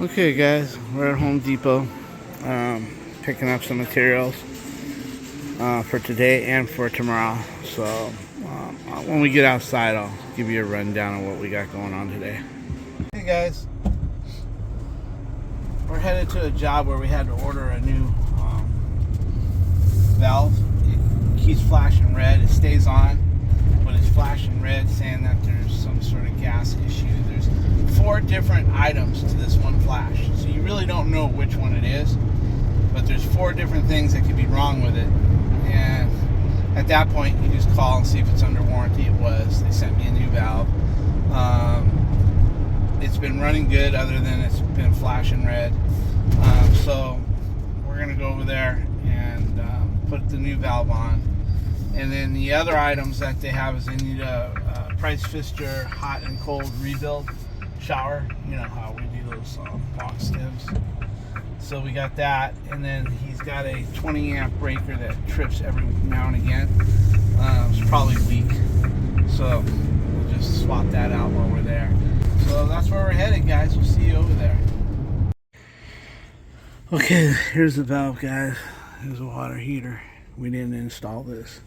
Okay guys, we're at Home Depot picking up some materials for today and for tomorrow. So when we get outside, I'll give you a rundown of what we got going on today. Hey guys, we're headed to a job where we had to order a new valve. It keeps flashing red. It stays on, but it's flashing red, saying that there's some sort of gas issue. There's 4 different items to this one flash, so you really don't know which one it is, but there's 4 different things that could be wrong with it. And at that point you just call and see if it's under warranty. It was. They sent me a new valve. It's been running good other than it's been flashing red. So we're gonna go over there and put the new valve on. And then the other items that they have is they need a price fixture hot and cold rebuild shower. You know how we do those box stems. So we got that, and then he's got a 20 amp breaker that trips every now and again. It's probably weak, so we'll just swap that out while we're there. So that's where we're headed, guys. We'll see you over there. Okay, here's the valve, guys. Here's a water heater. We didn't install this.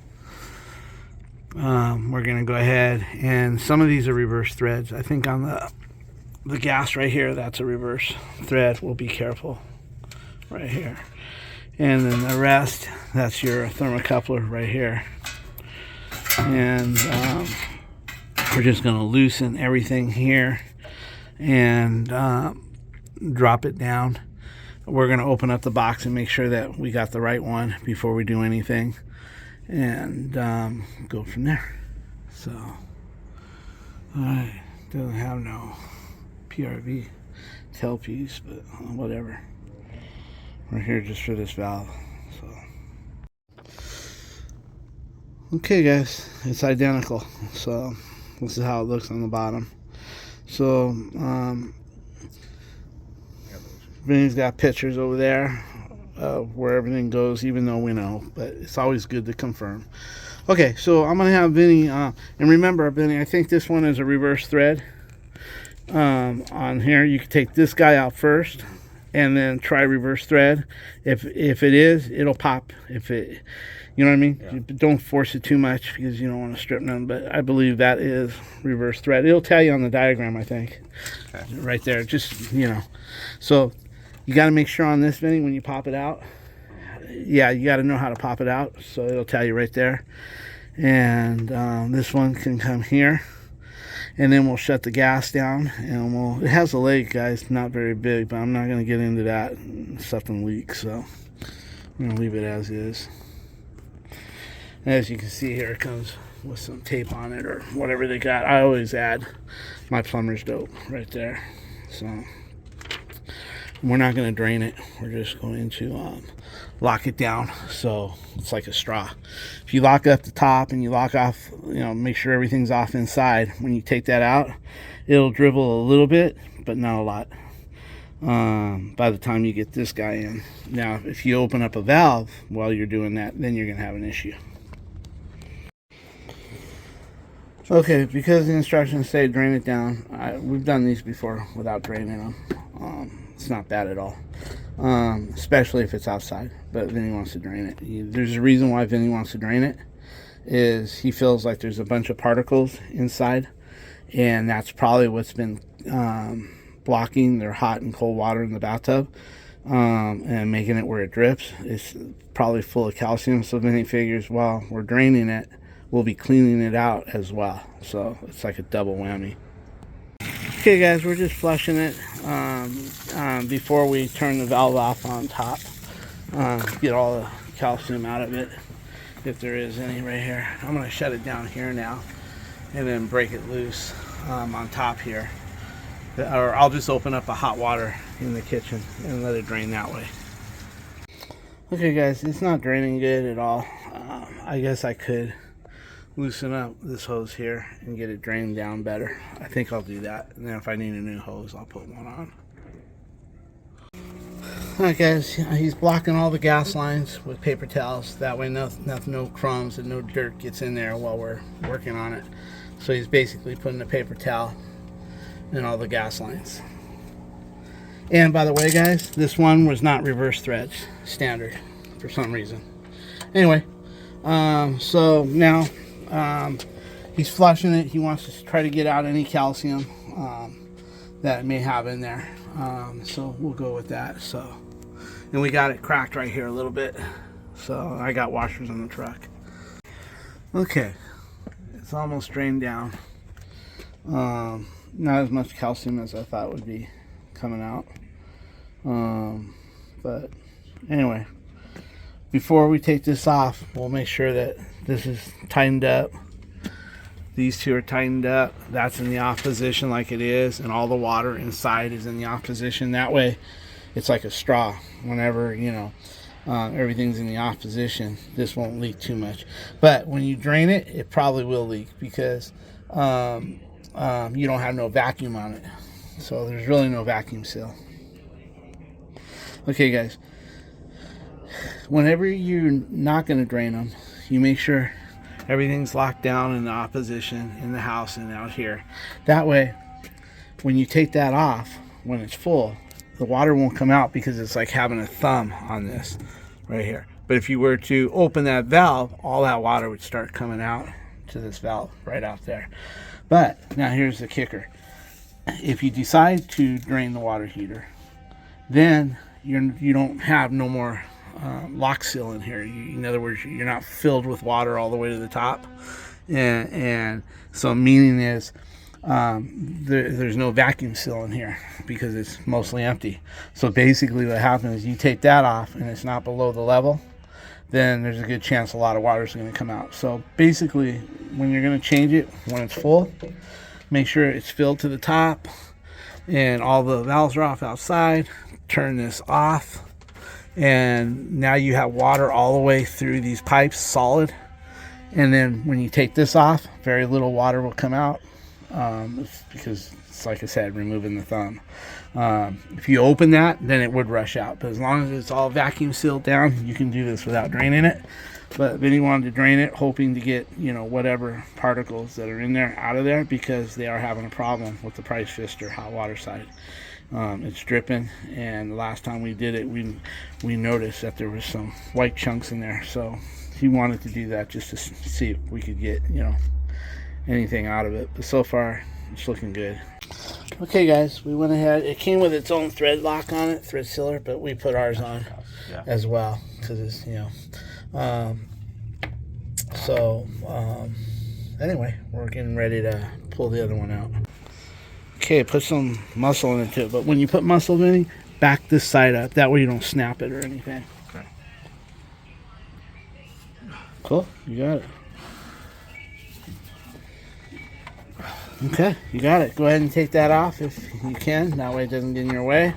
We're gonna go ahead, and some of these are reverse threads. I think on the gas right here, that's a reverse thread. We'll be careful right here. And then the rest, that's your thermocoupler right here. And we're just gonna loosen everything here and drop it down. We're gonna open up the box and make sure that we got the right one before we do anything, and go from there. So, alright, doesn't have no PRV tailpiece, but whatever. We're here just for this valve. So, okay, guys, it's identical. So this is how it looks on the bottom. So Vinny's got pictures over there of where everything goes, even though we know, but it's always good to confirm. Okay, so I'm gonna have Vinny, and remember, Vinny, I think this one is a reverse thread. On here, you can take this guy out first, and then try reverse thread. If it is, it'll pop. If it, you know what I mean? Yeah. Don't force it too much because you don't want to strip none. But I believe that is reverse thread. It'll tell you on the diagram, I think, okay, right there. Just, you know, so. You got to make sure on this, Vinny, when you pop it out. Yeah, you got to know how to pop it out. So it'll tell you right there. And this one can come here. And then we'll shut the gas down. And it has a leg, guys, not very big. But I'm not going to get into that. Something leaks. So I'm going to leave it as is. As you can see here, it comes with some tape on it or whatever they got. I always add my plumber's dope right there. So we're not going to drain it. We're just going to lock it down so it's like a straw. If you lock up the top and you lock off, you know, make sure everything's off inside. When you take that out, it'll dribble a little bit, but not a lot. By the time you get this guy in. Now, if you open up a valve while you're doing that, then you're going to have an issue. Okay, because the instructions say drain it down, we've done these before without draining them. It's not bad at all, especially if it's outside, but Vinny wants to drain it. There's a reason why Vinny wants to drain it, is he feels like there's a bunch of particles inside, and that's probably what's been blocking their hot and cold water in the bathtub, and making it where it drips. It's probably full of calcium, so Vinny figures, well, we're draining it, we'll be cleaning it out as well. So it's like a double whammy. Okay, guys, we're just flushing it before we turn the valve off on top. Get all the calcium out of it, if there is any right here. I'm going to shut it down here now and then break it loose on top here. Or I'll just open up a hot water in the kitchen and let it drain that way. Okay, guys, it's not draining good at all. I guess I could loosen up this hose here and get it drained down better. I think I'll do that, and then if I need a new hose, I'll put one on. Alright, guys, he's blocking all the gas lines with paper towels. That way no crumbs and no dirt gets in there while we're working on it. So he's basically putting a paper towel in all the gas lines. And by the way, guys, this one was not reverse threads, standard, for some reason. Anyway, so now he's flushing it. He wants to try to get out any calcium that it may have in there. So we'll go with that. So, and we got it cracked right here a little bit. So I got washers on the truck. Okay, it's almost drained down. Not as much calcium as I thought would be coming out. But anyway, before we take this off, we'll make sure that this is tightened up. These two are tightened up. That's in the off position like it is, and all the water inside is in the off position. That way, it's like a straw. Whenever, you know, everything's in the off position, this won't leak too much. But when you drain it, it probably will leak because you don't have no vacuum on it. So there's really no vacuum seal. Okay, guys. Whenever you're not going to drain them, you make sure everything's locked down in the opposition in the house and out here. That way, when you take that off, when it's full, the water won't come out because it's like having a thumb on this right here. But if you were to open that valve, all that water would start coming out to this valve right out there. But now here's the kicker. If you decide to drain the water heater, then you don't have no more lock seal in here. In other words, you're not filled with water all the way to the top, and so meaning is there's no vacuum seal in here because it's mostly empty. So basically what happens is you take that off and it's not below the level, then there's a good chance a lot of water is going to come out. So basically when you're going to change it, when it's full, make sure it's filled to the top and all the valves are off outside. Turn this off, and now you have water all the way through these pipes, solid. And then when you take this off, very little water will come out because it's, like I said, removing the thumb. If you open that, then it would rush out. But as long as it's all vacuum sealed down, you can do this without draining it. But Vinny wanted to drain it, hoping to get, you know, whatever particles that are in there out of there, because they are having a problem with the Price Fister hot water side. It's dripping, and the last time we did it, we noticed that there was some white chunks in there. So he wanted to do that just to see if we could get, you know, anything out of it. But so far, it's looking good. Okay, guys, we went ahead. It came with its own thread lock on it, thread sealer, but we put ours on as well because it's, you know. Anyway, we're getting ready to pull the other one out. Okay, put some muscle into it, but when you put muscle in, back this side up. That way you don't snap it or anything. Okay. Cool, you got it. Okay, you got it. Go ahead and take that off if you can. That way it doesn't get in your way.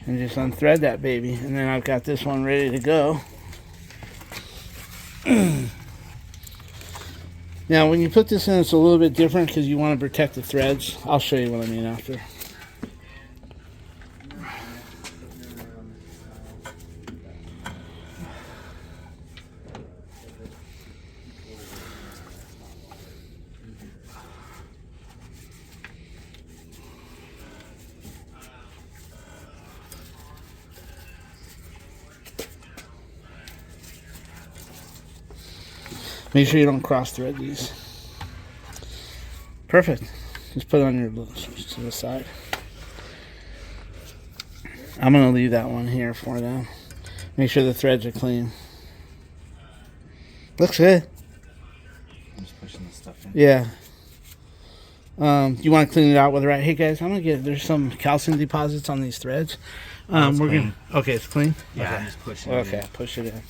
And just unthread that baby. And then I've got this one ready to go. Now, when you put this in, it's a little bit different because you want to protect the threads. I'll show you what I mean after. Make sure you don't cross thread these. Perfect. Just put it on your switch to the side. I'm going to leave that one here for them. Make sure the threads are clean. Looks good. I'm just pushing this stuff in. Yeah. You want to clean it out with the right? Hey guys, I'm gonna get. There's some calcium deposits on these threads. We're clean. gonna. Okay, it's clean. Yeah, Okay. I'm just pushing. Okay, it push it in.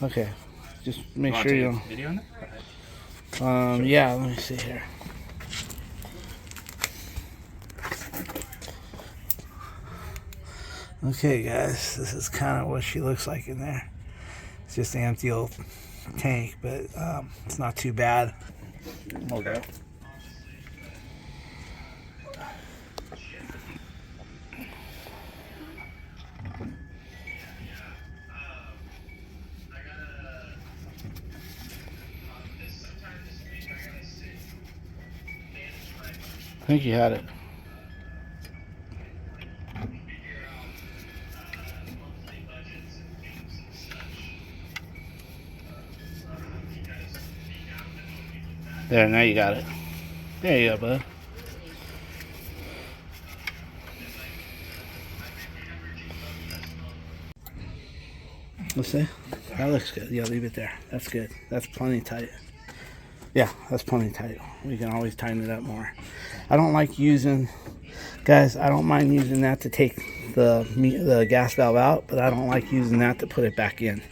Okay, just make in. sure you Want don't. to take a video on it? Yeah, let me see here. Okay, guys, this is kind of what she looks like in there. It's just an empty old tank, but it's not too bad. Okay. I think you had it. There, now you got it. There you go, bud. Let's see. That looks good. Yeah, leave it there. That's good. That's plenty tight. Yeah, that's plenty tight. We can always tighten it up more. I don't like using, guys, I don't mind using that to take the gas valve out, but I don't like using that to put it back in.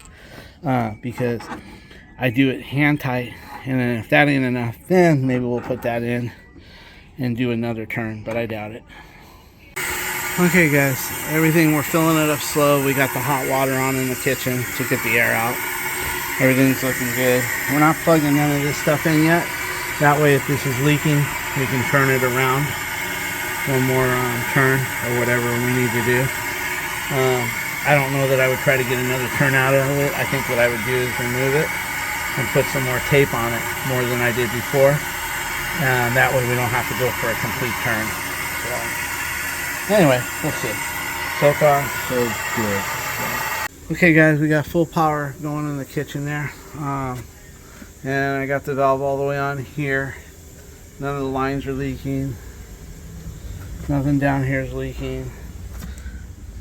Because I do it hand tight, and then if that ain't enough, then maybe we'll put that in and do another turn, but I doubt it. Okay guys, everything, we're filling it up slow. We got the hot water on in the kitchen to get the air out. Everything's looking good. We're not plugging none of this stuff in yet. That way if this is leaking, we can turn it around. One more turn or whatever we need to do. I don't know that I would try to get another turn out of it. I think what I would do is remove it and put some more tape on it, more than I did before. That way we don't have to go for a complete turn. So, anyway, we'll see. So far, so good. Okay guys, we got full power going in the kitchen there. And I got the valve all the way on here. None of the lines are leaking. Nothing down here is leaking.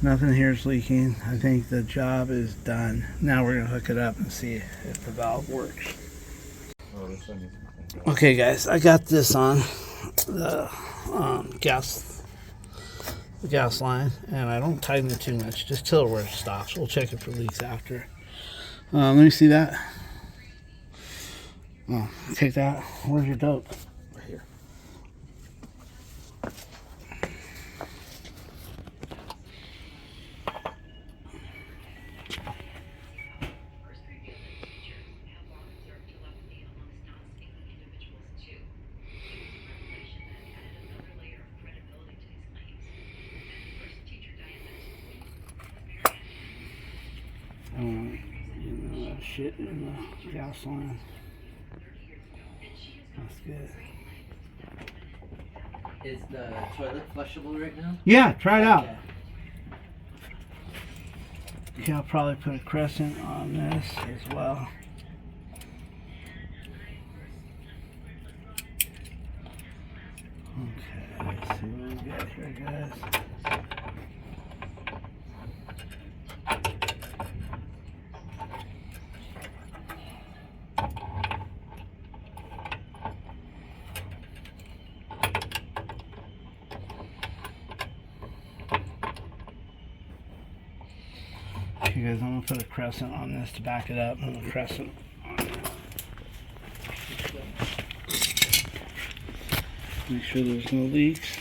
Nothing here is leaking. I think the job is done. Now we're gonna hook it up and see if the valve works. Okay guys, I got this on the gas line, and I don't tighten it too much, just till where it stops. We'll check it for leaks after. Let me see that. Oh, take that. Where's your dope? Right here. That shit in the gas line. That's good. Is the toilet flushable right now? Yeah, try it out. Okay. Okay, I'll probably put a crescent on this as well. Okay, let's see what we got here, guys. Okay guys, I'm going to put a crescent on this to back it up, and a crescent on that. Make sure there's no leaks.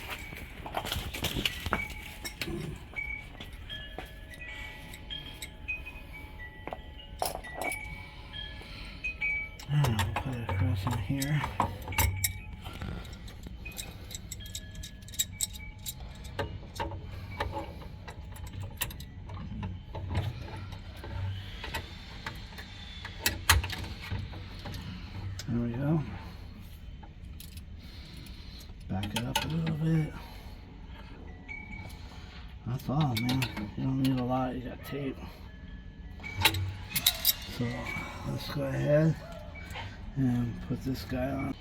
And I'll put a crescent here. There we go. Back it up a little bit. That's all, man. You don't need a lot. You got tape. So let's go ahead and put this guy on.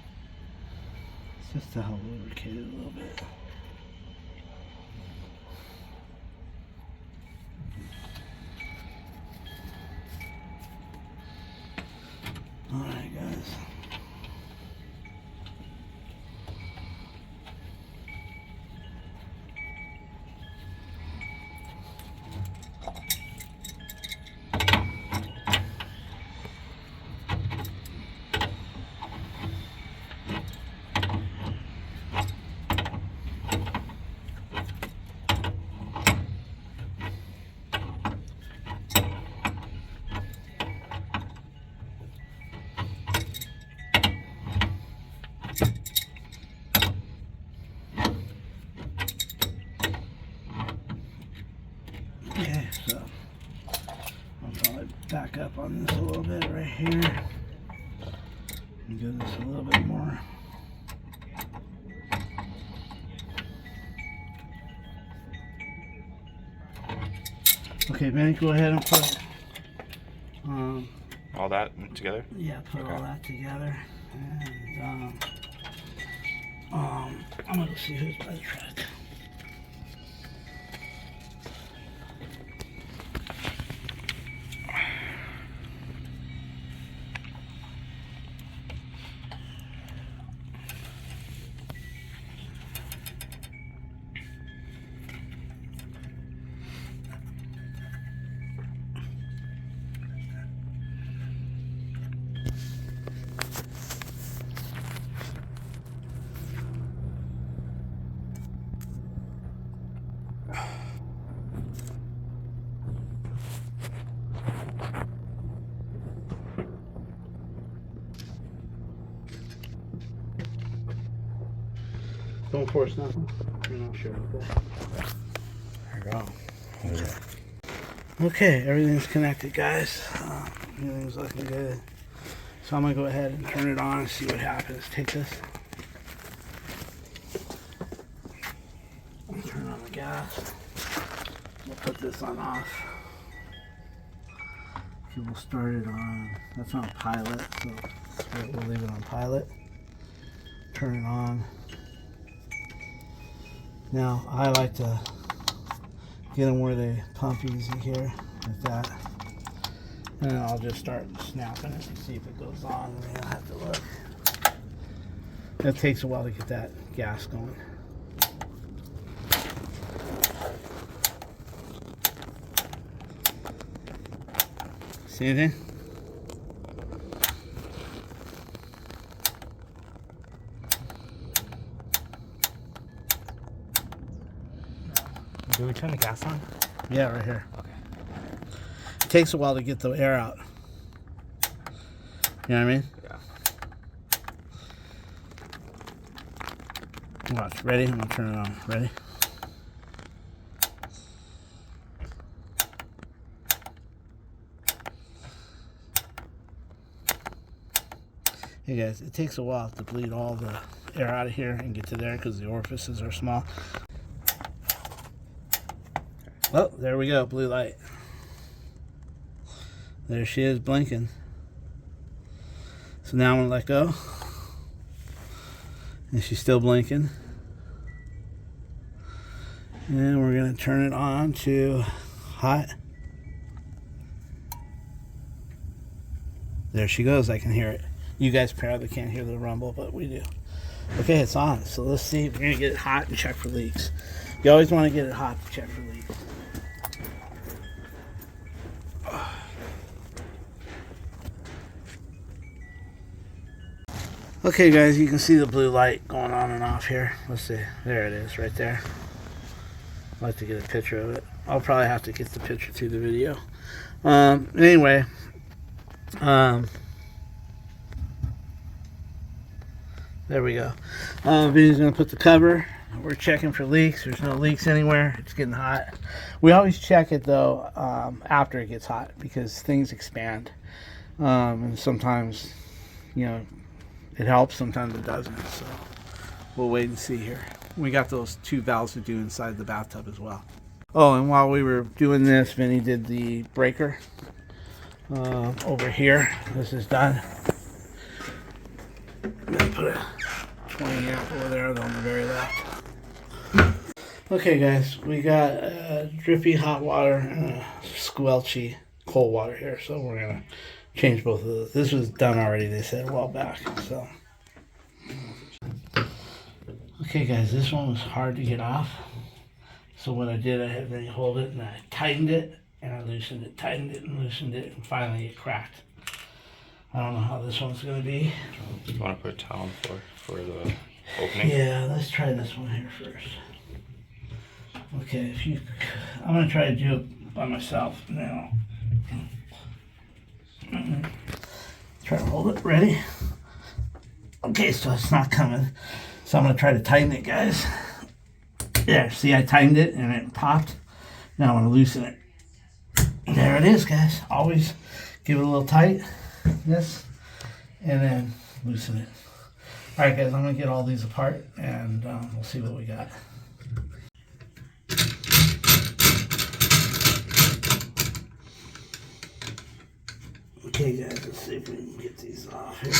Just to help lubricate it a little bit. Alright guys. Okay, so I'll probably back up on this a little bit right here and do this a little bit more. Okay, Benny, go ahead and put all that together? yeah, put all that together, And I'm gonna go see who's by the truck. Don't force nothing. You're not sure. Okay. There you go. Okay, everything's connected, guys. Everything's looking good. So I'm gonna go ahead and turn it on and see what happens. Take this. I'll turn on the gas. We'll put this on off. We'll start it on. That's on pilot, so we'll leave it on pilot. Turn it on. Now I like to get them where they pump easy here, like that. And then I'll just start snapping it and see if it goes on. And then I'll have to look. It takes a while to get that gas going. See anything? Do we turn the gas on? Yeah, right here. Okay. It takes a while to get the air out. You know what I mean? Yeah. Watch. Ready? I'm gonna turn it on. Ready? Hey guys, it takes a while to bleed all the air out of here and get to there because the orifices are small. Well, there we go, blue light. There she is blinking. So now I'm gonna let go. And she's still blinking. And we're gonna turn it on to hot. There she goes, I can hear it. You guys probably can't hear the rumble, but we do. Okay, it's on. So let's see. We're gonna get it hot and check for leaks. You always want to get it hot to check for leaks. Okay, guys, you can see the blue light going on and off here. Let's see. There it is, right there. I'd like to get a picture of it. I'll probably have to get the picture to the video. Anyway. There we go. Vinny's going to put the cover. We're checking for leaks. There's no leaks anywhere. It's getting hot. We always check it, though, after it gets hot because things expand. And sometimes, you know, it helps. Sometimes it doesn't. So we'll wait and see here. We got those 2 valves to do inside the bathtub as well. Oh, and while we were doing this, Vinny did the breaker over here. This is done. I'm going to put a 20 amp over there on the very left. Okay, guys, we got drippy hot water and squelchy cold water here, so we're going to change both of those. This was done already, they said, a while back. So, okay, guys, this one was hard to get off. So what I did, I had Vinny hold it, and I tightened it, and I loosened it, tightened it, and loosened it, and finally it cracked. I don't know how this one's going to be. You want to put a towel on the floor for the opening? Yeah, let's try this one here first. Okay, I'm going to try to do it by myself now. Try to hold it. Ready? Okay, so it's not coming. So I'm going to try to tighten it, guys. There, see, I tightened it and it popped. Now I'm going to loosen it. There it is, guys. Always give it a little tight. This, and then loosen it. All right, guys, I'm going to get all these apart and we'll see what we got. Okay, guys, let's see if we can get these off here.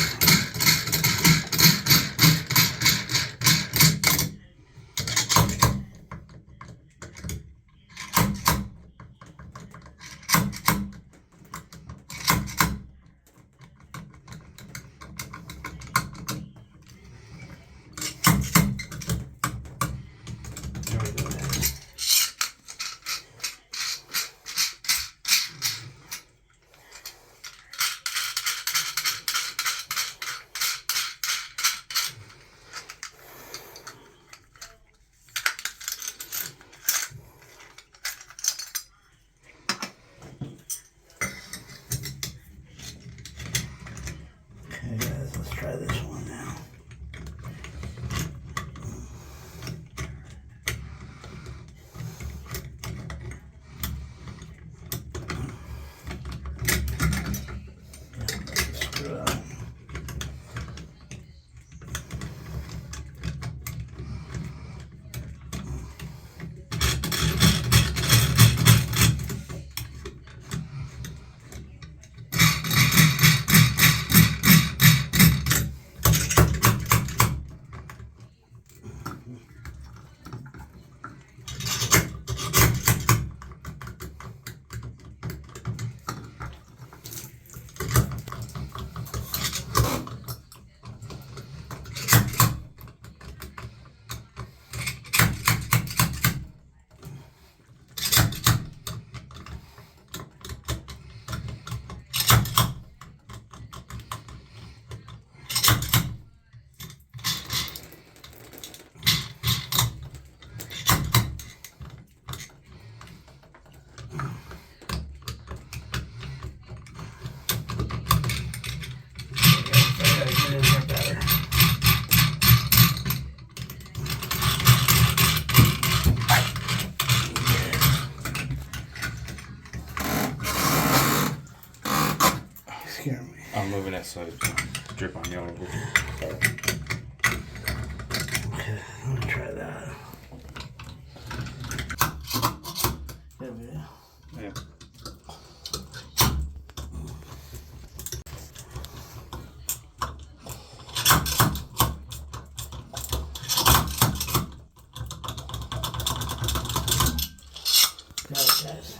I'm moving it so it doesn't drip on you. Sorry. Okay, let me try that. Yeah. Yeah. Got it, guys.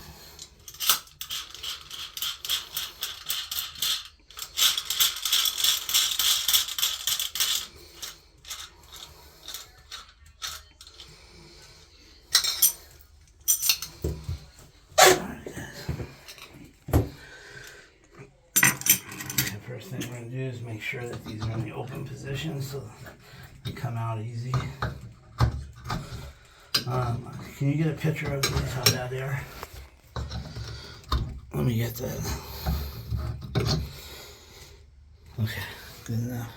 First thing we're going to do is make sure that these are in the open position so they come out easy. Can you get a picture of these, how bad they are? Let me get that. Okay, good enough.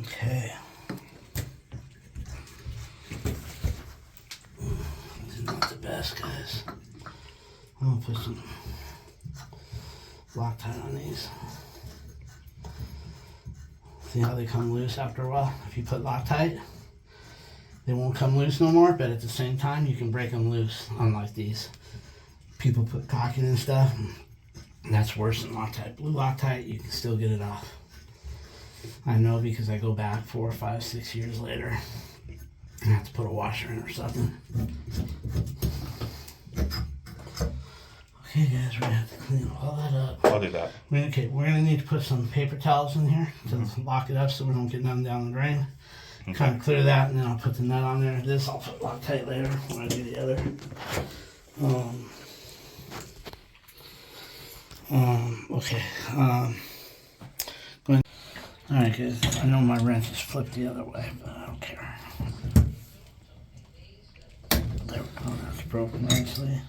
Okay. This is not the best, guys. I'm gonna put some Loctite on these. See how they come loose after a while? If you put Loctite, they won't come loose no more, but at the same time, you can break them loose, unlike these. People put caulking and stuff, and that's worse than Loctite. Blue Loctite, you can still get it off. I know because I go back 4, 5, 6 years later and have to put a washer in or something. Okay guys, we're gonna have to clean all that up. I'll do that. Okay, we're gonna need to put some paper towels in here to lock it up so we don't get none down the drain. Okay. Kind of clear that, and then I'll put the nut on there. This I'll put Loctite later when I do the other. Okay. Go ahead. Alright guys, I know my wrench is flipped the other way, but I don't care. There we go, that's broken nicely.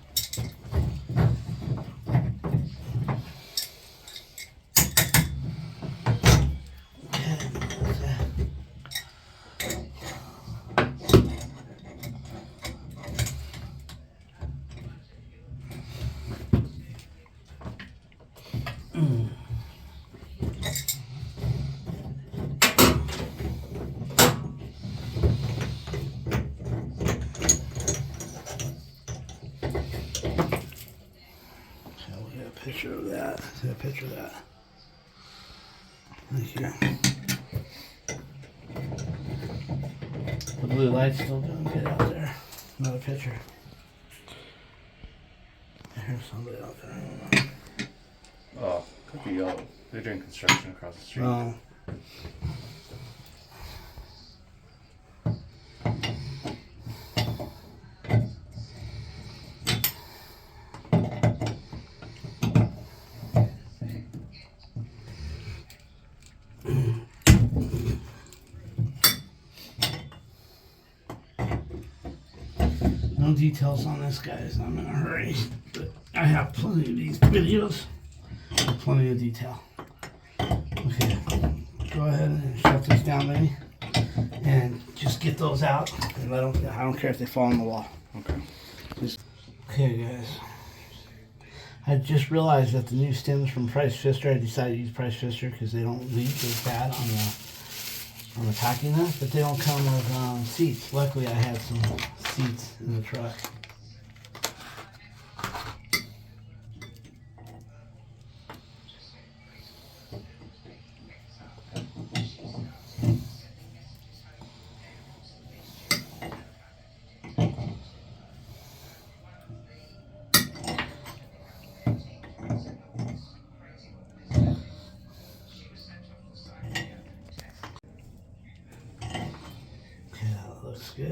Picture of that. See a picture of that. Right here. The blue light's still going to get out there. Another picture. Here's somebody out there. I don't know. Oh, could be yellow. They're doing construction across the street. Oh. No details on this, guys. I'm in a hurry, but I have plenty of these videos. Plenty of detail. Okay, go ahead and shut this down, baby, and just get those out and let them. I don't care if they fall on the wall. Okay. Okay, guys. I just realized that the new stems from Price Fister, I decided to use Price Fister because they don't leak as bad on the packing nut, but they don't come with seats. Luckily, I had some seats in the truck. looks good.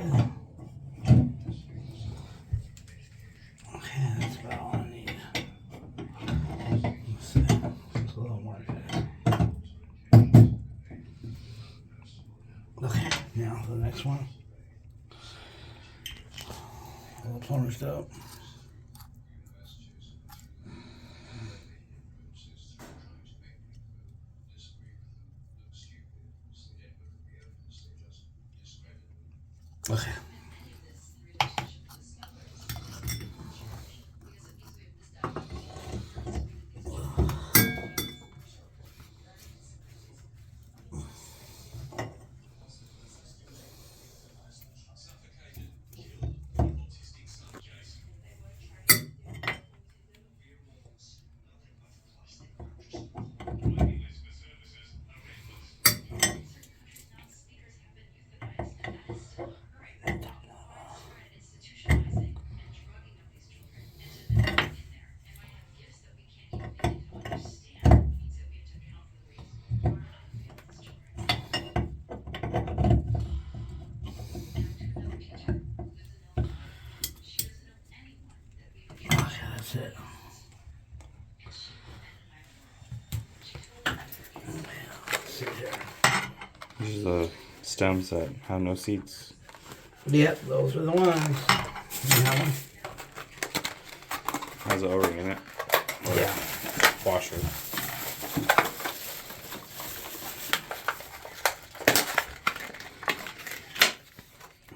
Okay, that's about all I need. Let's see. Just a little more good. Okay, now the next one. A little plumber's dope. Okay. Okay, that's it. Let's see here. These are the stems that have no seats. Yep, those are the ones. You have one? Has an O-ring in it. Or Yeah. washer.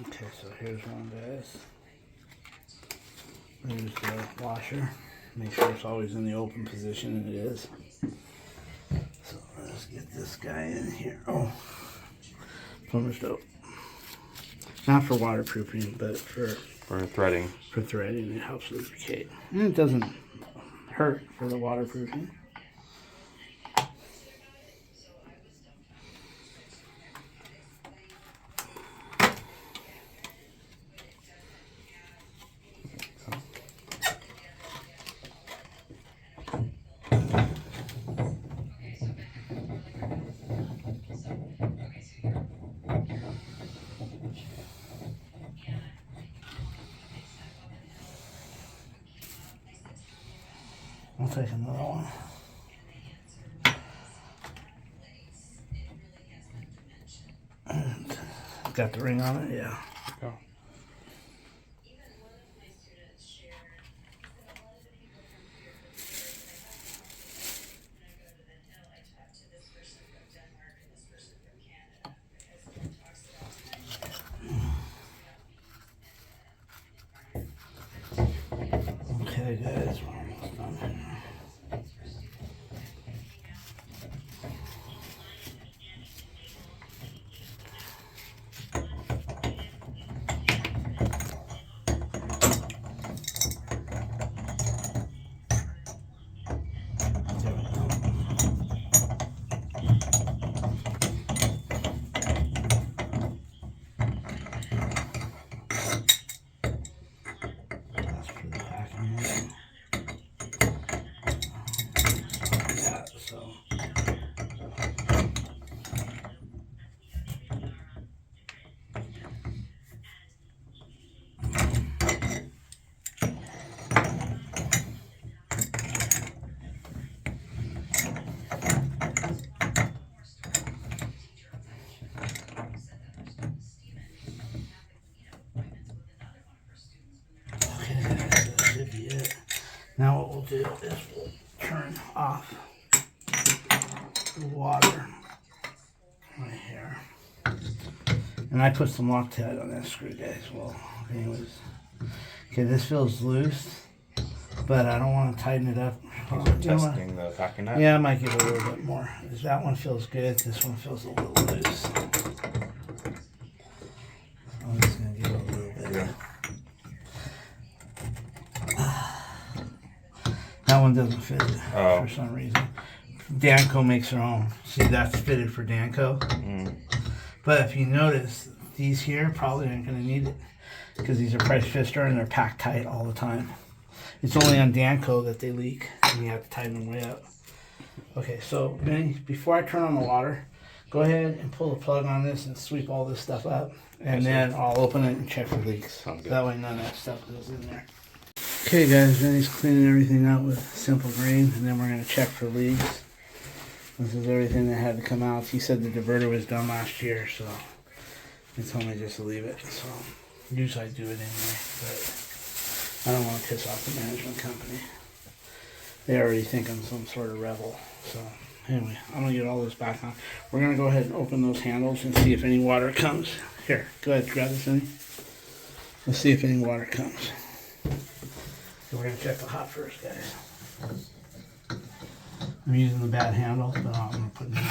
Okay, so here's one, guys. There's the washer. Make sure it's always in the open position, and it is. So let's get this guy in here. Oh, plumber's dope. Not for waterproofing, but for threading. For threading, it helps lubricate. And it doesn't hurt for the waterproofing. I'll take another one. And got the ring on it? Yeah. Go. Okay, guys, we're almost done here. There we go. That's for the packing there. Yeah, so. Okay, that should be it. Now what we'll do is we'll turn off the water right here. And I put some Loctite on that screw, guys. Well, anyways. Okay, this feels loose, but I don't want to tighten it up. You're You know what? testing the packing nut? Yeah, I might give it a little bit more. That one feels good. This one feels a little loose. I'm just gonna give it a little bit. Yeah. That one doesn't fit Oh. for some reason. Danco makes their own. See, that's fitted for Danco. Mm. But if you notice, these here probably aren't going to need it because these are price fister and they're packed tight all the time. It's only on Danco that they leak and you have to tighten them way up. Okay, so Vinny, before I turn on the water, go ahead and pull the plug on this and sweep all this stuff up and then I'll open it and check for leaks. Sounds good. That way none of that stuff goes in there. Okay guys, Vinny's cleaning everything out with Simple Green, and then we're going to check for leaks. This is everything that had to come out. He said the diverter was done last year, so he told me just to leave it. So usually I do it anyway, but I don't want to piss off the management company. They already think I'm some sort of rebel. So anyway, I'm going to get all this back on. We're going to go ahead and open those handles and see if any water comes. Here, go ahead, grab this, Vinny. Let's see if any water comes. So we're going to check the hot first, guys. I'm using the bad handle, but I'm going to put it in this.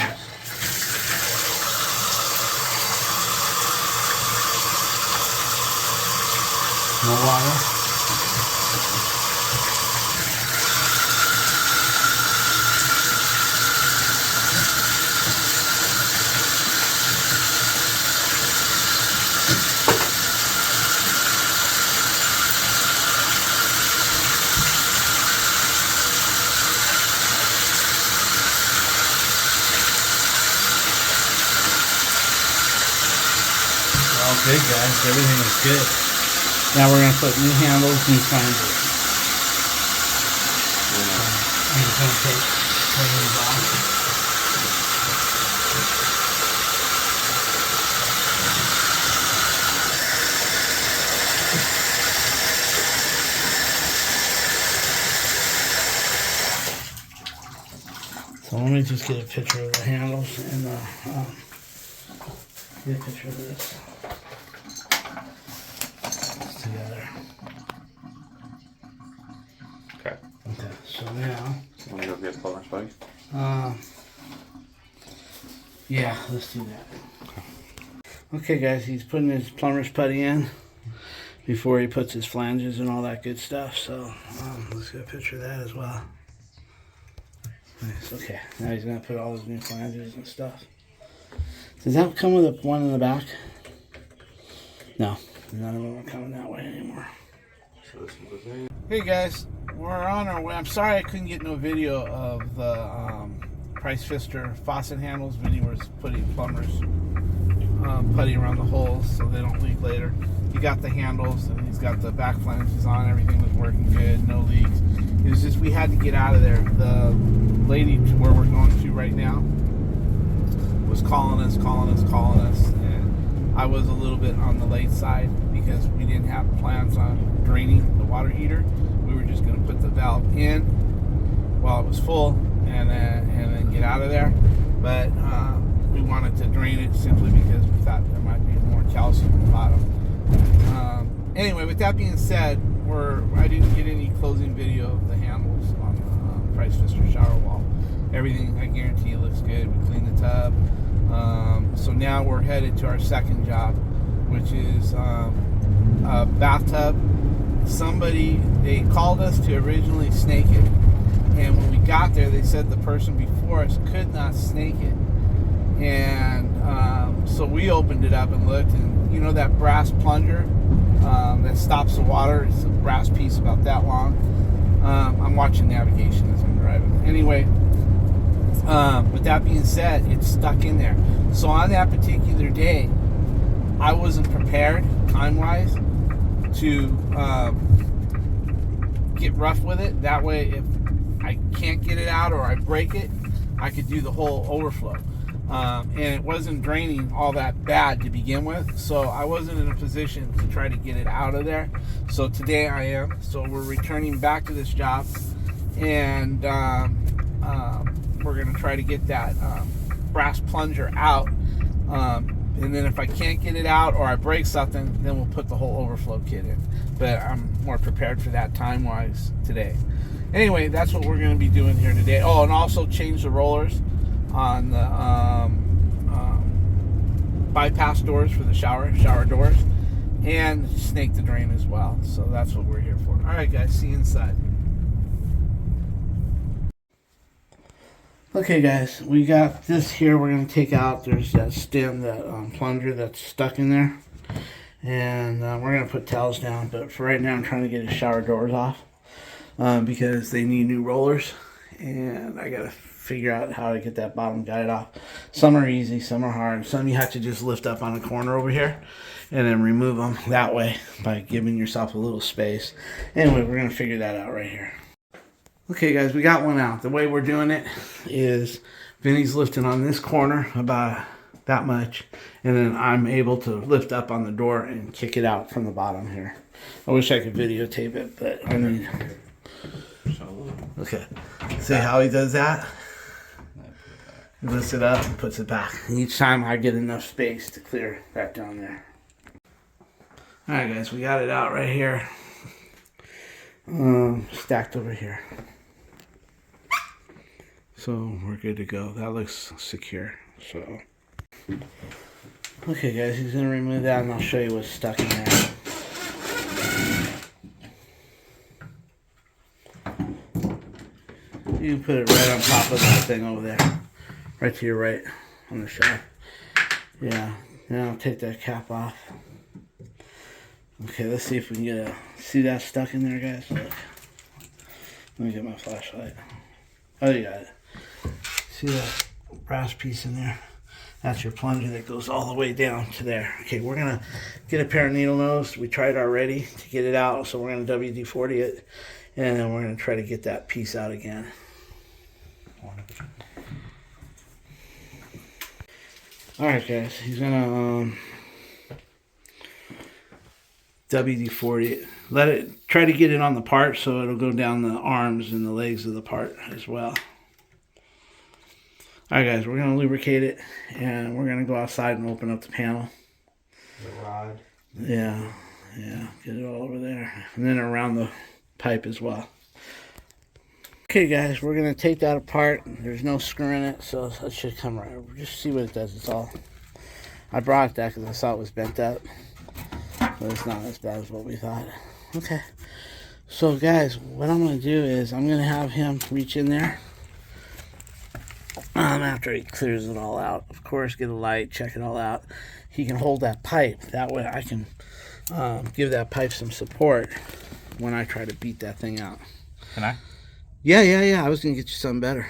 No water. All good, guys. Everything is good. Now we're going to put new handles, new flanges. I'm just going to take these off. So let me just get a picture of the handles and get a picture of this. Together. Okay. Okay, so now, Want to go get plumber's buddy? yeah, let's do that. Okay, guys, he's putting his plumber's putty in before he puts his flanges and all that good stuff. So let's get a picture of that as well. Nice. Okay, now he's gonna put all his new flanges and stuff. Does that come with a one in the back? No. None of them are coming that way anymore. So this one goes in. Hey guys, we're on our way. I'm sorry I couldn't get no video of the Price Fister faucet handles. Vinny was putting plumber's putty around the holes so they don't leak later. He got the handles and he's got the back flanges on. Everything was working good, no leaks. It was just we had to get out of there. The lady to where we're going to right now was calling us. And I was a little bit on the late side because we didn't have plans on draining the water heater. We were just going to put the valve in while it was full and then get out of there. But we wanted to drain it simply because we thought there might be more calcium in the bottom. Anyway, with that being said, I didn't get any closing video of the handles on the Price Fister shower wall. Everything, I guarantee, looks good. We cleaned the tub. So now we're headed to our second job, which is a bathtub. They called us to originally snake it, and when we got there they said the person before us could not snake it, and so we opened it up and looked, and you know that brass plunger that stops the water, it's a brass piece about that long. I'm watching navigation as I'm driving. Anyway, with that being said, it's stuck in there. So on that particular day, I wasn't prepared time-wise to get rough with it. That way, if I can't get it out or I break it, I could do the whole overflow. And it wasn't draining all that bad to begin with, so I wasn't in a position to try to get it out of there. So today I am. So we're returning back to this job, and we're going to try to get that brass plunger out. And then if I can't get it out or I break something, then we'll put the whole overflow kit in. But I'm more prepared for that time-wise today. Anyway, that's what we're going to be doing here today. Oh, and also change the rollers on the bypass doors for the shower doors, and snake the drain as well. So that's what we're here for. All right, guys, see you inside. Okay, guys, we got this here. We're going to take out. There's that stem, that plunger that's stuck in there, and we're going to put towels down. But for right now, I'm trying to get his shower doors off because they need new rollers, and I got to figure out how to get that bottom guide off. Some are easy, some are hard. Some you have to just lift up on the corner over here and then remove them that way by giving yourself a little space. Anyway, we're gonna figure that out right here. Okay guys, we got one out. The way we're doing it is Vinny's lifting on this corner about that much, and then I'm able to lift up on the door and kick it out from the bottom here. I wish I could videotape it, but I mean, okay. See how he does that? He lifts it up and puts it back. And each time I get enough space to clear that down there. Alright guys, we got it out right here. Stacked over here. So we're good to go. That looks secure. So okay guys, he's gonna remove that and I'll show you what's stuck in there. You can put it right on top of that thing over there. Right to your right on the shelf. Yeah. Now I'll take that cap off. Okay, let's see if we can get see that stuck in there, guys. Look. Let me get my flashlight. Oh, you got it. See that brass piece in there? That's your plunger that goes all the way down to there. Okay, we're gonna get a pair of needle nose. We tried already to get it out, so we're gonna WD-40 it, and then we're gonna try to get that piece out again. All right, guys. He's gonna WD-40 it. Let it try to get it on the part so it'll go down the arms and the legs of the part as well. Alright guys, we're going to lubricate it and we're going to go outside and open up the panel. The rod. Yeah, get it all over there. And then around the pipe as well. Okay guys, we're going to take that apart. There's no screw in it, so that should come right over. Just see what it does. It's all... I brought that because I saw it was bent up. But it's not as bad as what we thought. Okay. So guys, what I'm going to do is I'm going to have him reach in there. After he clears it all out, of course, get a light, check it all out. He can hold that pipe. That way I can give that pipe some support when I try to beat that thing out. Can I? Yeah. I was going to get you something better.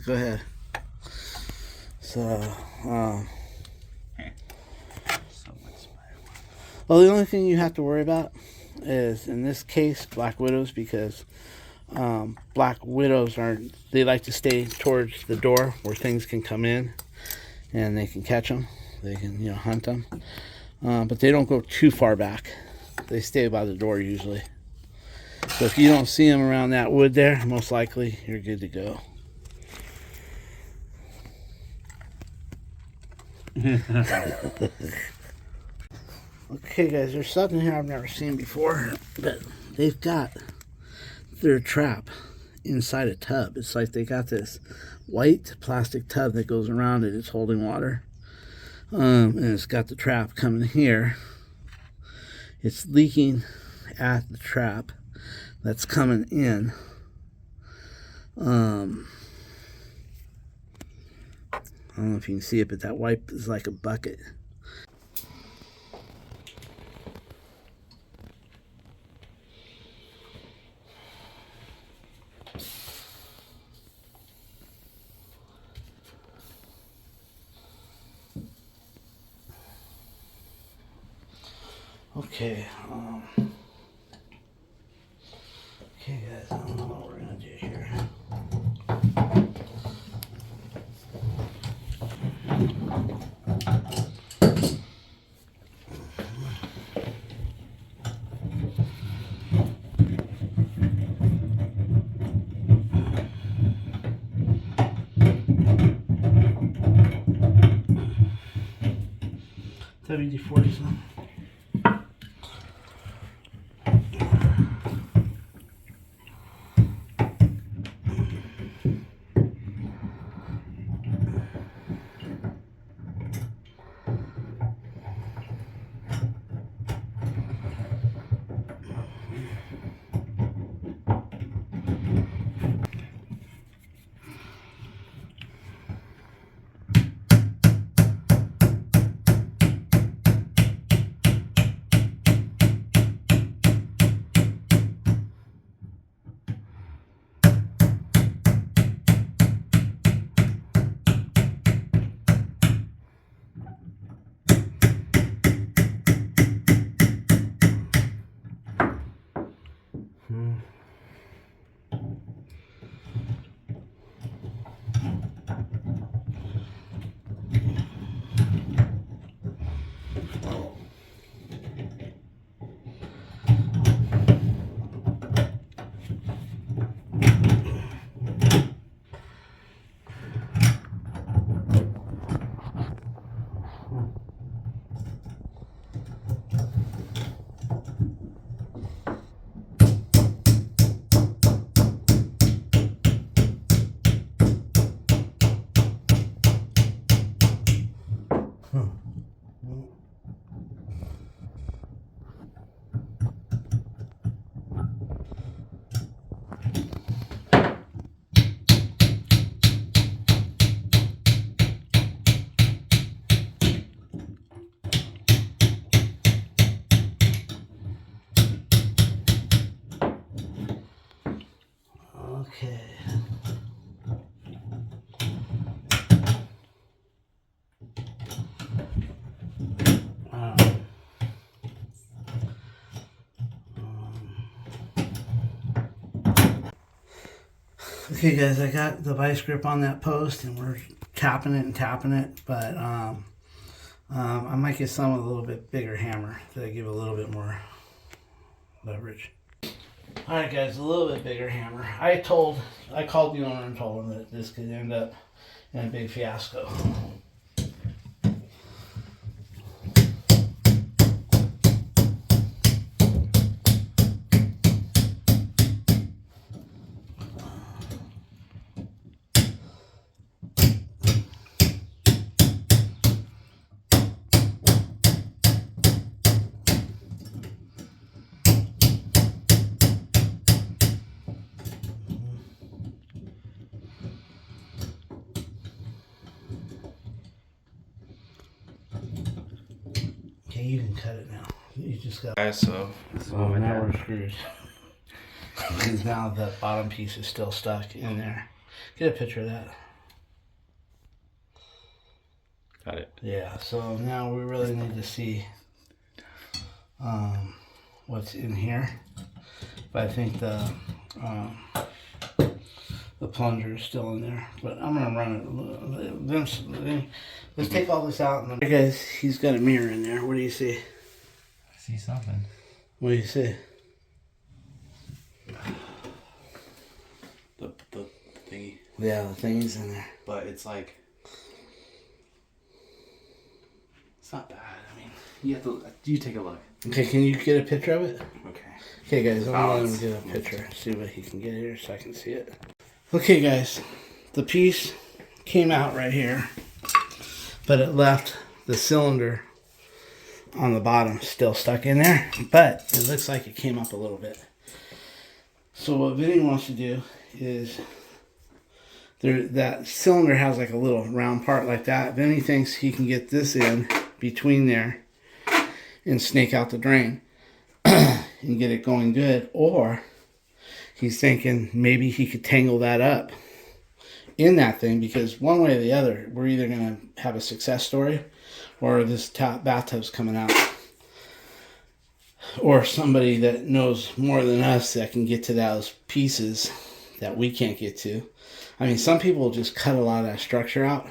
Go ahead. So, well, the only thing you have to worry about is, in this case, black widows, because black widows they like to stay towards the door where things can come in and they can catch them. They can, hunt them. But they don't go too far back. They stay by the door usually. So if you don't see them around that wood there, most likely you're good to go. Okay guys, there's something here I've never seen before, but they've got their trap inside a tub. It's like they got this white plastic tub that goes around it. It's holding water. And it's got the trap coming here. It's leaking at the trap that's coming in. I don't know if you can see it, but that white is like a bucket. Okay, okay guys, I don't know what we're gonna do here. WD-40 some. Okay. Okay guys, I got the vice grip on that post and we're tapping it, but I might get some with a little bit bigger hammer to give a little bit more leverage. Alright guys, a little bit bigger hammer. I called the owner and told him that this could end up in a big fiasco. Okay, you can cut it now. You just got. Guys, so Now we're screwed. Because now the bottom piece is still stuck in there. Get a picture of that. got it. Yeah. So now we really need to see what's in here. But I think the plunger is still in there. But I'm gonna run it. Let's take all this out. And then, guys, he's got a mirror in there. What do you see? I see something. What do you see? The thingy. Yeah, the thing's in there. But it's like, it's not bad. I mean, you have to. You take a look. Okay, can you get a picture of it? Okay. Okay, guys, I'm gonna let him get a picture. See what he can get here so I can see it. Okay, guys, the piece came out right here, but it left the cylinder on the bottom still stuck in there, but it looks like it came up a little bit. So what Vinny wants to do is, that cylinder has like a little round part like that. Vinny thinks he can get this in between there and snake out the drain and get it going good, or he's thinking maybe he could tangle that up in that thing, because one way or the other, we're either going to have a success story or this bathtub's coming out. Or somebody that knows more than us that can get to those pieces that we can't get to. I mean, some people just cut a lot of that structure out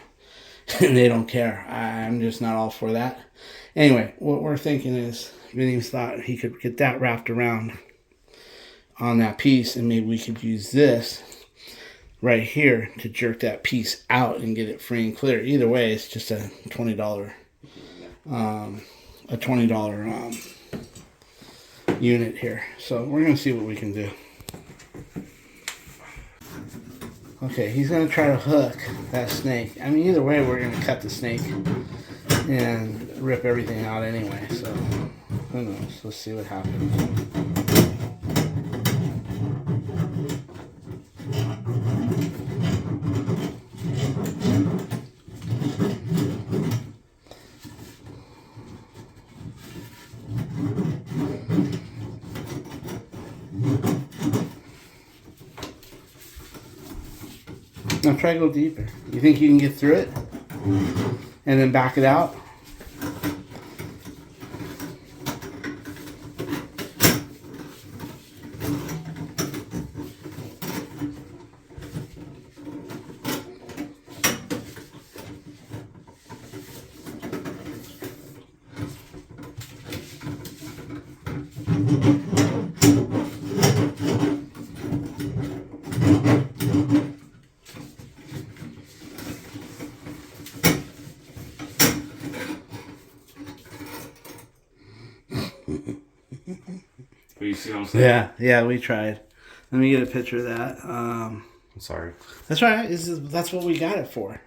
and they don't care. I'm just not all for that. Anyway, what we're thinking is, Vinny's thought he could get that wrapped around on that piece, and maybe we could use this right here to jerk that piece out and get it free and clear. Either way, it's just a $20 unit here. So we're gonna see what we can do. Okay, he's gonna try to hook that snake. I mean, either way, we're gonna cut the snake and rip everything out anyway. So who knows? Let's see what happens. Now try to go deeper. You think you can get through it? And then back it out? But you see what I'm saying? Yeah, we tried. Let me get a picture of that. I'm sorry. That's right. That's what we got it for.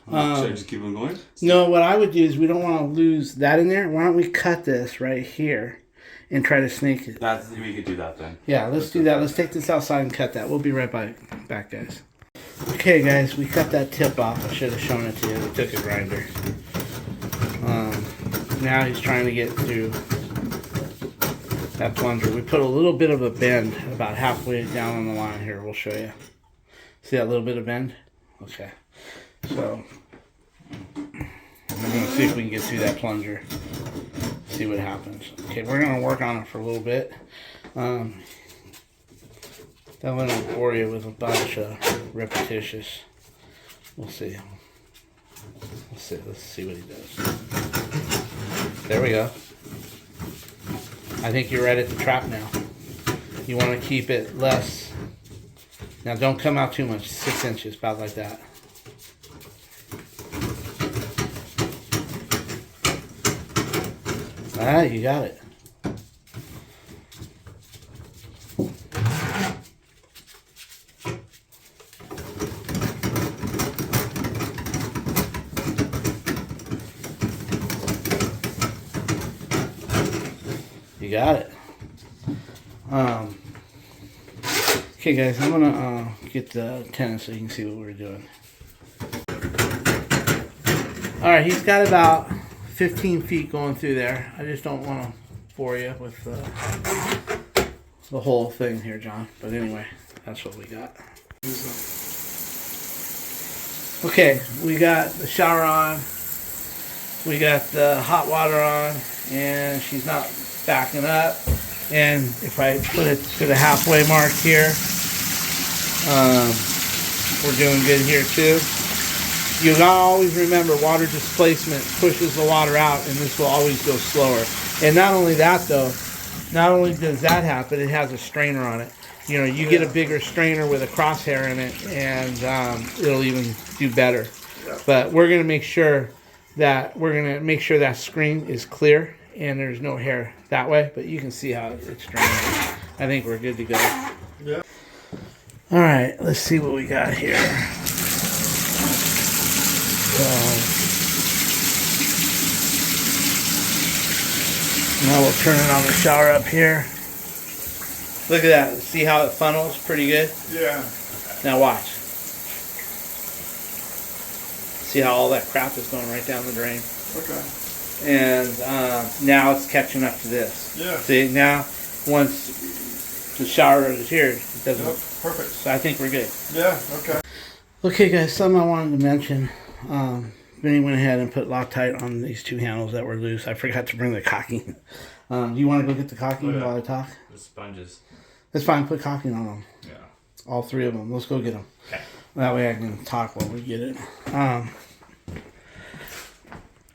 Should I just keep on going? No, what I would do is, we don't want to lose that in there. Why don't we cut this right here and try to snake it? We could do that then. Yeah, let's do that. Let's take this outside and cut that. We'll be right back, guys. Okay, guys, we cut that tip off. I should have shown it to you. We took a grinder. Now he's trying to get through that plunger. We put a little bit of a bend about halfway down on the line here. We'll show you. See that little bit of bend? Okay. So we're gonna see if we can get through that plunger. See what happens. Okay, we're gonna work on it for a little bit. That way I don't bore you with a bunch of repetitious. We'll see. Let's see what he does. There we go. I think you're right at the trap now. You want to keep it less. Now don't come out too much. 6 inches, about like that. Alright, you got it. You got it. Okay guys, I'm gonna get the tenant so you can see what we're doing. Alright, he's got about 15 feet going through there. I just don't want to bore you with the whole thing here, John. But anyway, that's what we got. Okay, we got the shower on. We got the hot water on. And she's not backing up. And if I put it to the halfway mark here, we're doing good here too. You gotta always remember water displacement pushes the water out, and this will always go slower. And not only that though, not only does that happen, it has a strainer on it. You know, you get a bigger strainer with a crosshair in it, and it'll even do better. But we're gonna make sure that screen is clear and there's no hair that way. But you can see how it's draining. I think we're good to go. Yeah. All right, let's see what we got here. Now we'll turn it on the shower up here. Look at that. See how it funnels pretty good? Yeah. Now watch. See how all that crap is going right down the drain? Okay. And now it's catching up to this. Yeah. See, now once the shower is here, it doesn't. Yep. Perfect. So I think we're good. Yeah. Okay. Okay guys, something I wanted to mention. Vinny went ahead and put Loctite on these two handles that were loose. I forgot to bring the caulking. Do you want to go get the caulking while I talk? The sponges. That's fine, put caulking on them. Yeah. All three of them. Let's go get them. Okay. That way I can talk while we get it.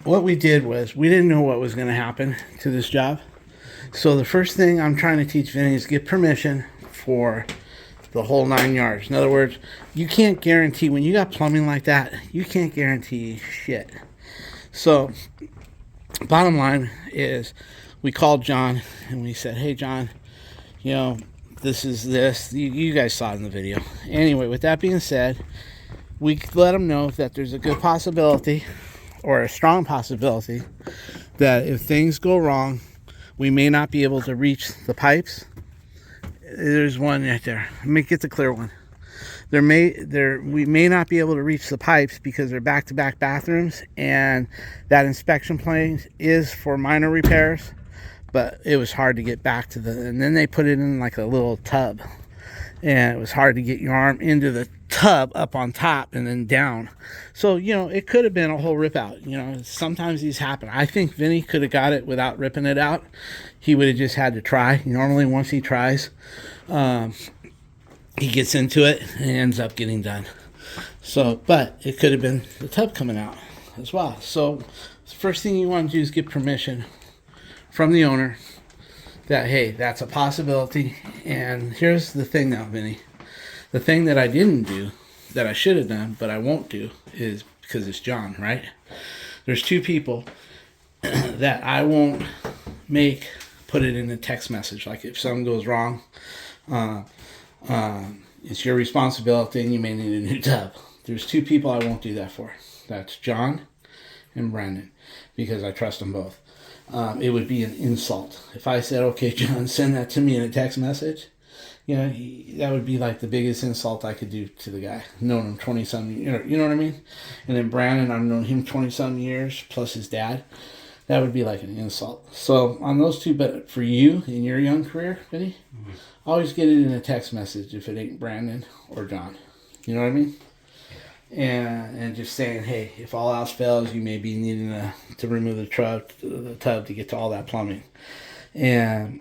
What we did was, we didn't know what was going to happen to this job. So the first thing I'm trying to teach Vinny is get permission for the whole 9 yards. In other words, you can't guarantee, when you got plumbing like that, you can't guarantee shit. So, bottom line is, we called John and we said, hey John, you know, this is this. You guys saw it in the video. Anyway, with that being said, we let him know that there's a good possibility, or a strong possibility, that if things go wrong, we may not be able to reach the pipes. There's one right there. Let me get the clear one. We may not be able to reach the pipes because they're back-to-back bathrooms, and that inspection plan is for minor repairs, but it was hard to get back to and then they put it in like a little tub, and it was hard to get your arm into the tub up on top and then down. So, you know, it could have been a whole rip out. You know, sometimes these happen. I think Vinny could have got it without ripping it out. He would have just had to try. Normally, once he tries, he gets into it and ends up getting done. So, but it could have been the tub coming out as well. So, the first thing you want to do is get permission from the owner that, hey, that's a possibility. And here's the thing now, Vinny. The thing that I didn't do, that I should have done, but I won't do, is because it's John, right? There's two people that I won't make put it in a text message. Like if something goes wrong, it's your responsibility and you may need a new tub. There's two people I won't do that for. That's John and Brandon, because I trust them both. It would be an insult. If I said, okay, John, send that to me in a text message, you know, that would be like the biggest insult I could do to the guy. Known him 20-something years, you know what I mean? And then Brandon, I've known him 20-something years, plus his dad. That would be like an insult. So on those two, but for you in your young career, Vinny, always get it in a text message if it ain't Brandon or John. You know what I mean? And just saying, hey, if all else fails, you may be needing to remove the tub to get to all that plumbing. And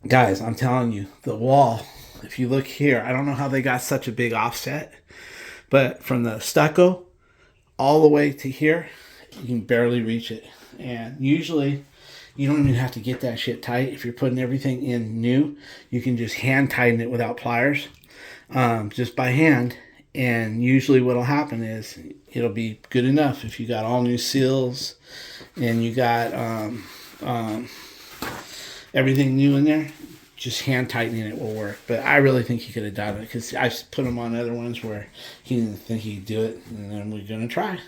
guys, I'm telling you, the wall, if you look here, I don't know how they got such a big offset, but from the stucco all the way to here, you can barely reach it. And usually you don't even have to get that shit tight. If you're putting everything in new, you can just hand tighten it without pliers, just by hand. And usually what'll happen is it'll be good enough if you got all new seals and you got everything new in there. Just hand tightening it will work. But I really think he could have done it because I've put him on other ones where he didn't think he could do it, and then we're gonna try.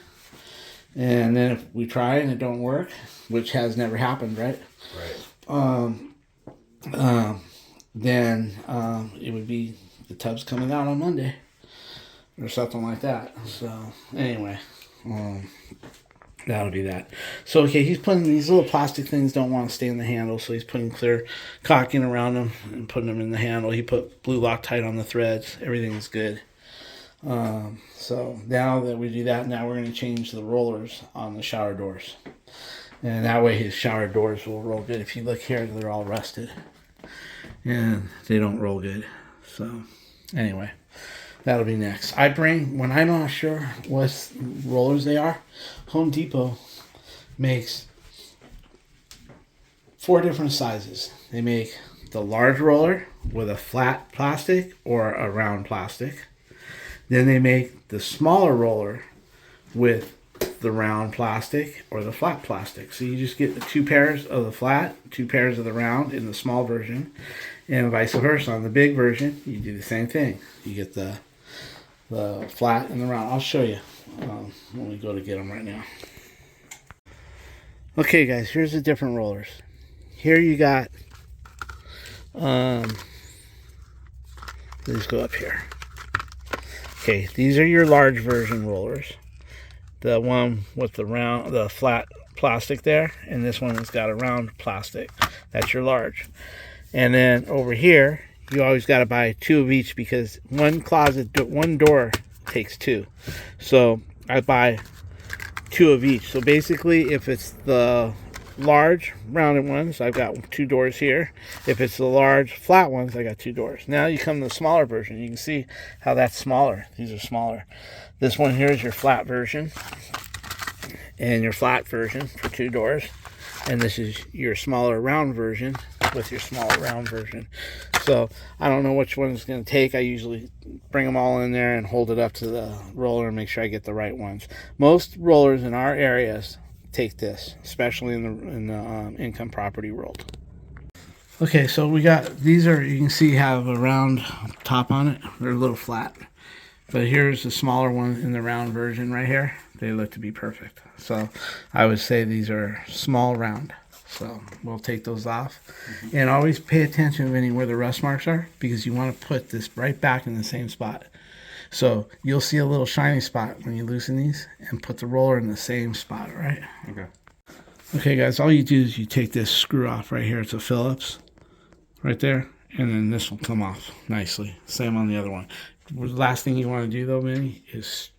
And then if we try and it don't work, which has never happened, right? Right. Then it would be the tub's coming out on Monday or something like that. So anyway, that'll be that. So okay, he's putting these little plastic things don't want to stay in the handle, so he's putting clear caulking around them and putting them in the handle. He put blue Loctite on the threads. Everything's good. So now that we do that, now we're going to change the rollers on the shower doors. And that way his shower doors will roll good. If you look here, they're all rusted. And they don't roll good. So anyway, that'll be next. When I'm not sure what rollers they are, Home Depot makes 4 different sizes. They make the large roller with a flat plastic or a round plastic. Then they make the smaller roller with the round plastic or the flat plastic. So you just get the 2 pairs of the flat, 2 pairs of the round in the small version, and vice versa. On the big version, you do the same thing. You get the flat and the round. I'll show you when we go to get them right now. Okay, guys, here's the different rollers. Here you got, let's go up here. Okay, these are your large version rollers. The one with the flat plastic there, and this one has got a round plastic. That's your large. And then over here, you always got to buy 2 of each because one door takes 2. So I buy 2 of each. So basically, if it's the large rounded ones, I've got 2 doors here. If it's the large flat ones, I got 2 doors. Now you come to the smaller version. You can see how that's smaller. These are smaller. This one here is your flat version and your flat version for 2 doors. And this is your smaller round version with your smaller round version. So I don't know which one it's going to take. I usually bring them all in there and hold it up to the roller and make sure I get the right ones. Most rollers in our areas take this, especially in the income property world. Okay, so we got these are, you can see, have a round top on it. They're a little flat, but here's the smaller one in the round version right here. They look to be perfect. So I would say these are small round. So we'll take those off. And always pay attention to where the rust marks are, because you want to put this right back in the same spot. So you'll see a little shiny spot when you loosen these, and put the roller in the same spot, right? Okay. Okay, guys, all you do is you take this screw off right here. It's a Phillips right there, and then this will come off nicely. Same on the other one. The last thing you want to do, though, Minnie, is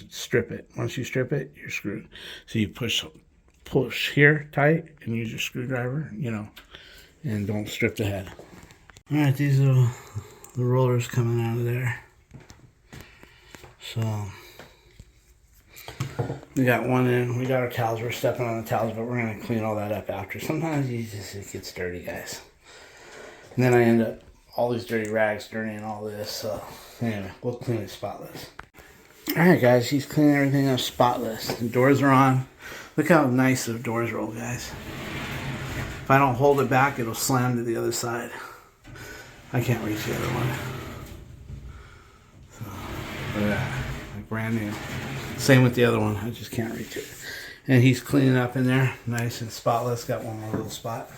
strip it. Once you strip it, you're screwed. So you push here tight and use your screwdriver, and don't strip the head. All right, these are the rollers coming out of there. So we got one in. We got our towels. We're stepping on the towels, but we're going to clean all that up after. Sometimes it gets dirty, guys. And then I end up all these dirty rags dirtying all this. So anyway, we'll clean it spotless. All right, guys, he's cleaning everything up spotless. The doors are on. Look how nice the doors roll, guys. If I don't hold it back, it'll slam to the other side. I can't reach the other one. So, look at that. Like brand new. Same with the other one. I just can't reach it. And he's cleaning up in there. Nice and spotless. Got one more little spot.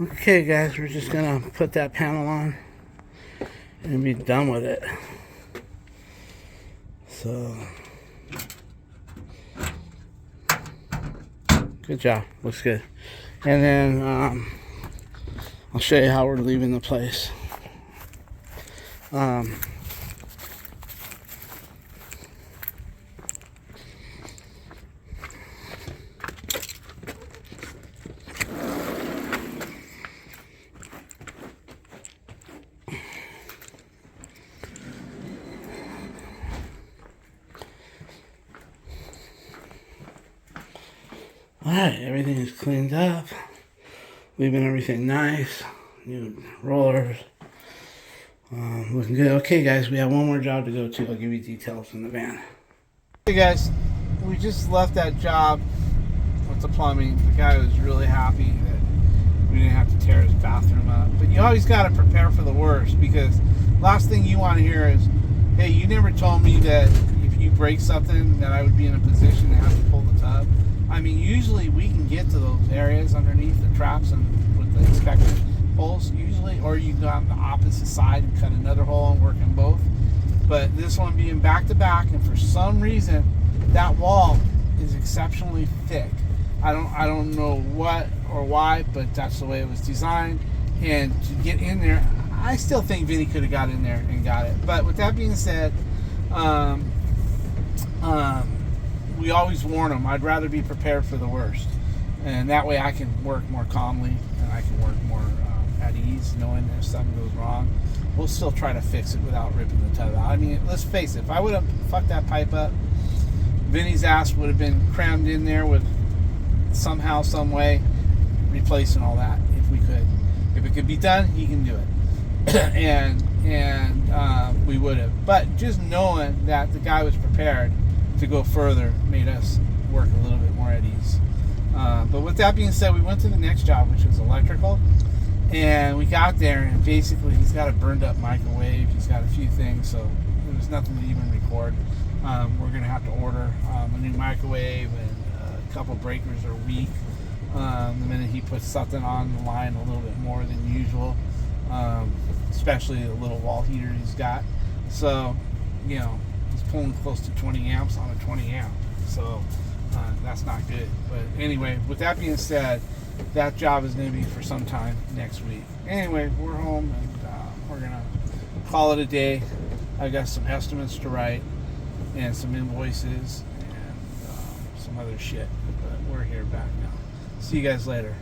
Okay, guys, we're just going to put that panel on and be done with it. So Good job. Looks good. And then I'll show you how we're leaving the place. Alright, everything is cleaned up. Leaving everything nice. New rollers. Looking good. Okay, guys, we have one more job to go to. I'll give you details in the van. Hey, guys, we just left that job with the plumbing. The guy was really happy that we didn't have to tear his bathroom up. But you always got to prepare for the worst, because last thing you want to hear is, hey, you never told me that if you break something that I would be in a position to have to pull the tub. I mean, usually we can get to those areas underneath the traps and with the inspector holes, usually, or you go on the opposite side and cut another hole and work in both. But this one being back to back, and for some reason, that wall is exceptionally thick. I don't know what or why, but that's the way it was designed. And to get in there, I still think Vinny could have got in there and got it. But with that being said, we always warn them. I'd rather be prepared for the worst, and that way I can work more calmly and I can work more at ease, knowing if something goes wrong, we'll still try to fix it without ripping the tub out. I mean, let's face it, if I would have fucked that pipe up, Vinny's ass would have been crammed in there with somehow, some way, replacing all that if we could. If it could be done, he can do it. and we would have. But just knowing that the guy was prepared to go further made us work a little bit more at ease. But with that being said, we went to the next job, which was electrical. And we got there, and basically he's got a burned up microwave. He's got a few things, so there was nothing to even record. We're going to have to order a new microwave, and a couple breakers are weak. The minute he puts something on the line a little bit more than usual, especially the little wall heater he's got. So, you know, he's pulling close to 20 amps on a 20 amp. So that's not good. But anyway, with that being said, that job is going to be for some time next week. Anyway, we're home, and we're going to call it a day. I've got some estimates to write and some invoices and some other shit. But we're here back now. See you guys later.